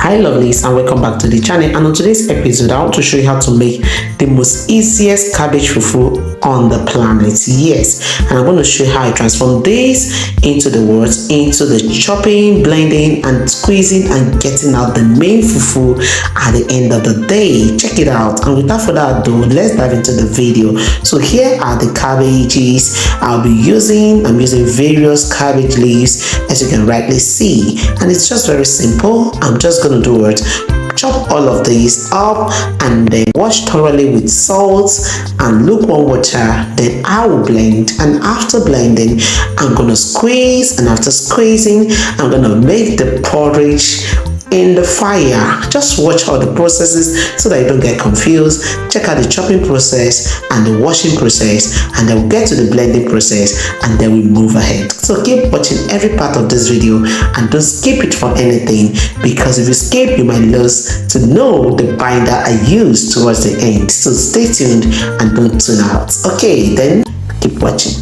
Hi lovelies, and welcome back to the channel. And on today's episode I want to show you how to make the most easiest cabbage fufu on the planet. Yes, and I'm going to show you how I transform this into the chopping, blending and squeezing and getting out the main fufu at the end of the day. Check it out. And without further ado, let's dive into the video. So here are the cabbages I'm using various cabbage leaves, as you can rightly see, and it's just very simple. I'm just going to do it, chop all of these up and then wash thoroughly with salt and lukewarm water. Then I will blend, and after blending I'm gonna squeeze, and after squeezing I'm gonna make the porridge in the fire. Just watch all the processes so that you don't get confused. Check out the chopping process and the washing process, and then we'll get to the blending process, and then we move ahead. So keep watching every part of this video and don't skip it for anything, because if you skip you might lose to know the binder I used towards the end. So stay tuned and don't tune out. Okay, then keep watching.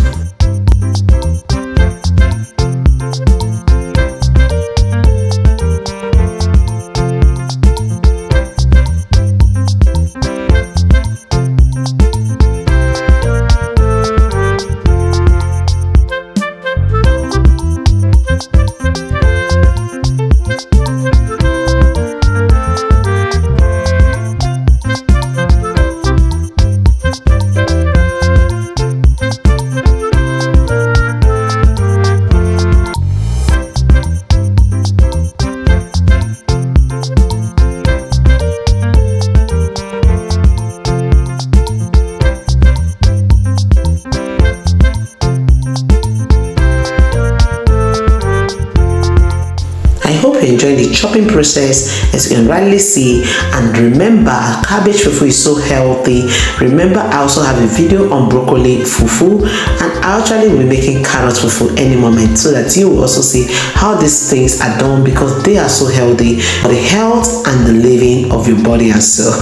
I hope you enjoy the chopping process, as you can rightly see. And remember, cabbage fufu is so healthy. Remember, I also have a video on broccoli fufu, and I actually will be making carrot fufu any moment, so that you will also see how these things are done, because they are so healthy for the health and the living of your body and soul.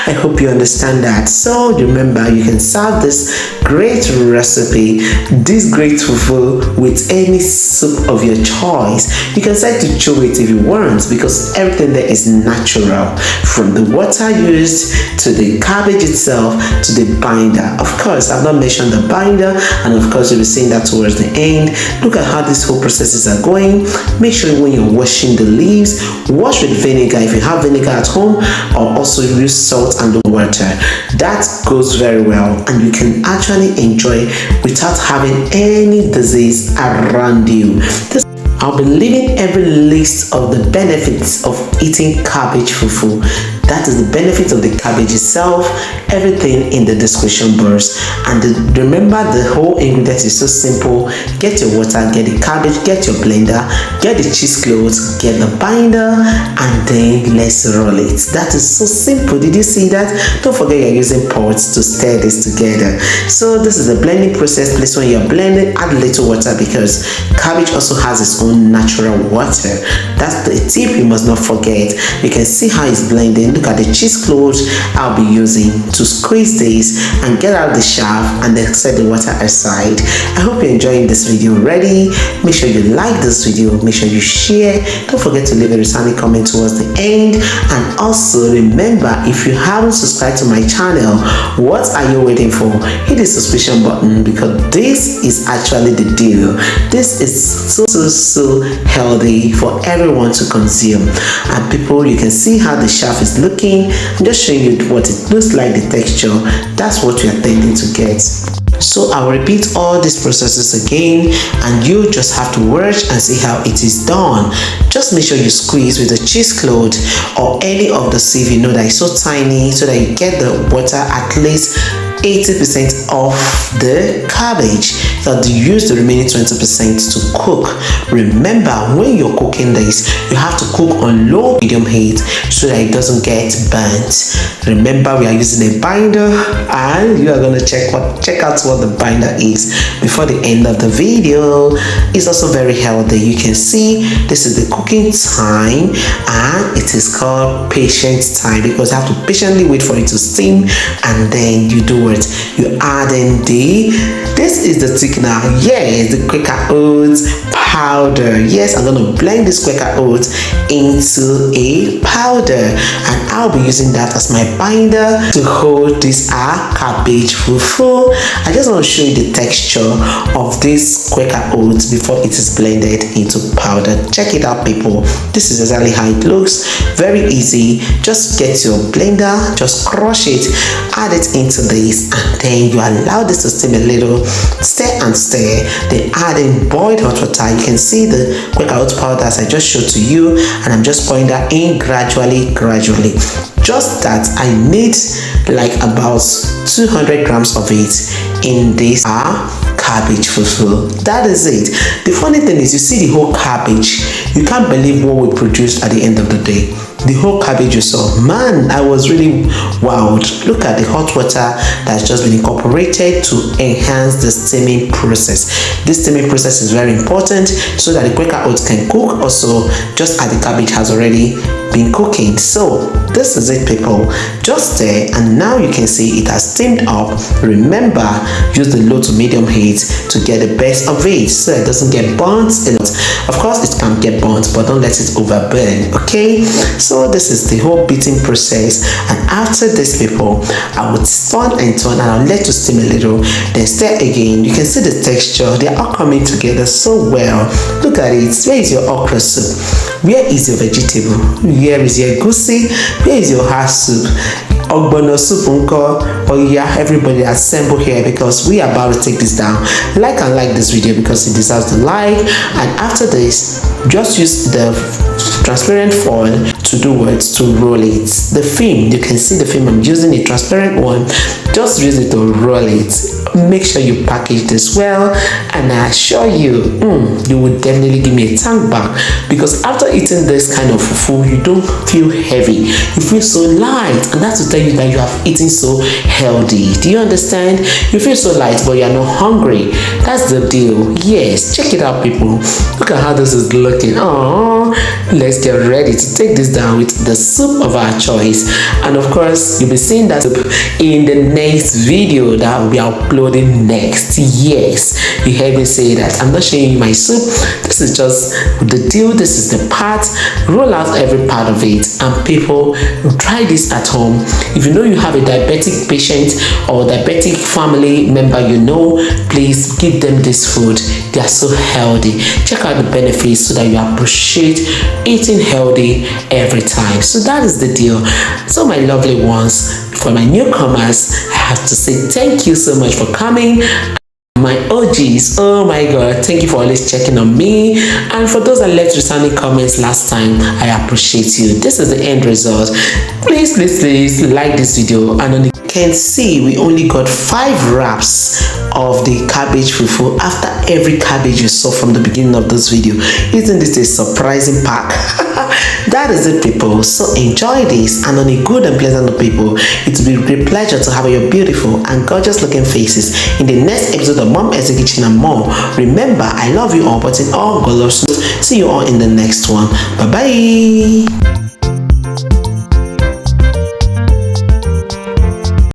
I hope you understand that. So remember, you can serve this great recipe, this great fufu, with any soup of your choice. You can decide to chew it if you want, because everything there is natural, from the water used to the cabbage itself to the binder. Of course, I've not mentioned the binder, and of course you'll be seeing that towards the end. Look at how these whole processes are going. Make sure when you're washing the leaves, wash with vinegar if you have vinegar at home, or also use salt and water. That goes very well, and you can actually enjoy without having any disease around you. I'll be leaving every list of the benefits of eating cabbage fufu. That is the benefit of the cabbage itself, everything in the description box. And remember, the whole ingredient is so simple. Get your water, get the cabbage, get your blender, get the cheesecloth, get the binder, and then let's roll it. That is so simple. Did you see that? Don't forget you're using pots to stir this together. So this is the blending process. Please, when you're blending, add a little water, because cabbage also has its own natural water. That's the tip you must not forget. You can see how it's blending. Look at the cheesecloth I'll be using to squeeze this and get out the shaft, and then set the water aside. I hope you're enjoying this video already. Make sure you like this video, make sure you share. Don't forget to leave a returning comment towards the end. And also remember, if you haven't subscribed to my channel, what are you waiting for? Hit the subscription button, because this is actually the deal. This is so healthy for everyone to consume. And people, you can see how the shaft is looking. I'm just showing you what it looks like, the texture. That's what we are tending to get. So I'll repeat all these processes again, and you just have to watch and see how it is done. Just make sure you squeeze with a cheesecloth or any of the sieve you know that is so tiny, so that you get the water at least 80% of the cabbage, that you use the remaining 20% to cook. Remember, when you're cooking this, you have to cook on low medium heat so that it doesn't get burnt. Remember, we are using a binder, and you are going to check out what the binder is before the end of the video. It's also very healthy. You can see this is the cooking time, and it is called patient time, because you have to patiently wait for it to steam, and then you do it. You add in this is the thick music now. Yes, the Quaker oats powder. Yes, I'm going to blend this Quaker oats into a powder, and I'll be using that as my binder to hold this cabbage fufu. I just want to show you the texture of this Quaker oats before it is blended into powder. Check it out, people. This is exactly how it looks. Very easy. Just get your blender, just crush it, add it into this, and then you allow this to steam a little. Stir and stir. Then add in boiled hot water. You can see the Quaker oats powder as I just showed to you, and I'm just pouring that in gradually. Just that I need like about 200 grams of it in this cabbage fufu. That is it. The funny thing is, you see the whole cabbage, you can't believe what we produced at the end of the day. The whole cabbage you saw, man, I was really wowed. Look at the hot water that's just been incorporated to enhance the steaming process. This steaming process is very important so that the Quaker oats can cook also just as the cabbage has already been cooking. So this is it, people. Just there, and now you can see it has steamed up. Remember, use the low to medium heat to get the best of it so it doesn't get burnt. Of course it can get burnt, but don't let it overburn. Okay, so this is the whole beating process, and after this, people, I would turn and I'll let you steam a little, then stir again. You can see the texture, they are all coming together so well. Look at it. Where is your okra soup? Where is your vegetable? Where is your goosey? Where is your heart soup? Ogbono soup unko. Oh yeah, everybody assemble here because we are about to take this down. Like and like this video because it deserves the like. And after this, just use the transparent foil to do what? To roll it. The film, you can see the film, I'm using a transparent one. Just use it to roll it. Make sure you package this well, and I assure you, you would definitely give me a thank back, because after eating this kind of fufu, you don't feel heavy, you feel so light, and that's to tell you that you have eaten so healthy. Do you understand? You feel so light, but you are not hungry. That's the deal. Yes, check it out, people. Look at how this is looking. Oh, let's get ready to take this down with the soup of our choice, and of course, you'll be seeing that soup in the next video that will be uploaded next. Yes, you heard me say that. I'm not showing you my soup. This is just the deal. This is the part. Roll out every part of it, and people, try this at home. If you know you have a diabetic patient or diabetic family member, you know, please give them this food. They are so healthy. Check out the benefits so that you appreciate eating healthy every time. So that is the deal. So my lovely ones, for my newcomers, I have to say thank you so much for coming. My OGs, oh my god, thank you for always checking on me, and for those that left returning comments last time, I appreciate you. This is the end result. Please like this video, and you can see we only got 5 wraps of the cabbage fufu after every cabbage you saw from the beginning of this video. Isn't this a surprising pack? That is it, people. So enjoy this, and on a good and pleasant note, people, it will be a great pleasure to have your beautiful and gorgeous looking faces in the next episode of Mum Essy Kitchen and more. Remember, I love you all, but in all God loves you. See you all in the next one. Bye bye.